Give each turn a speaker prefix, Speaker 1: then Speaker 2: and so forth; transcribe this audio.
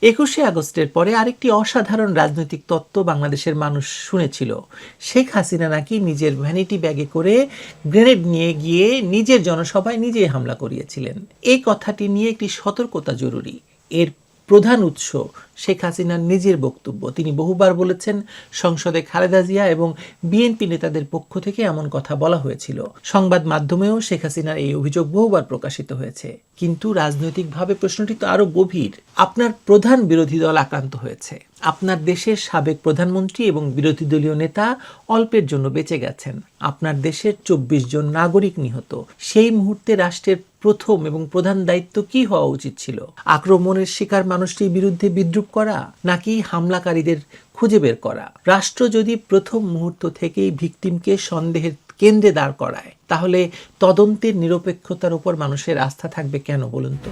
Speaker 1: 21শে আগস্টের পরে আরেকটি অসাধারণ রাজনৈতিক তত্ত্ব বাংলাদেশের মানুষ শুনেছিল। শেখ হাসিনা নাকি নিজের ভ্যানিটি ব্যাগে করে গ্রেনেড নিয়ে গিয়ে নিজের জনসভায় নিজেই হামলা করিয়েছিলেন। এই কথাটি নিয়ে একটি সতর্কতা জরুরি। এর প্রধান উৎস শেখ হাসিনার নিজের বক্তব্য। তিনি বহুবার বলেছেন সংসদে খালেদা জিয়া এবং বিএনপি নেতাদের পক্ষ থেকে এমন কথা বলা হয়েছিল। সংবাদ মাধ্যমেও শেখ হাসিনার এই অভিযোগ বহুবার প্রকাশিত হয়েছে। কিন্তু রাজনৈতিকভাবে প্রশ্নটি তো আরো গভীর। আপনার প্রধান বিরোধী দল আক্রান্ত হয়েছে, আপনার দেশের সাবেক প্রধানমন্ত্রী এবং বিরোধী দলীয় নেতা অল্পের জন্য বেঁচে গেছেন, আপনার দেশের 24 জন নাগরিক নিহত। সেই মুহূর্তে রাষ্ট্রের প্রথম এবং প্রধান দায়িত্ব কি হওয়া উচিত ছিল? আক্রমণের শিকার মানুষটির বিরুদ্ধে বিদ্রূপ করা, নাকি হামলাকারীদের খুঁজে বের করা? রাষ্ট্র যদি প্রথম মুহূর্ত থেকেই ভিকটিমকে সন্দেহের কেন্দ্রে দাঁড় করায়, তাহলে তদন্তের নিরপেক্ষতার উপর মানুষের আস্থা থাকবে কেন বলুন তো?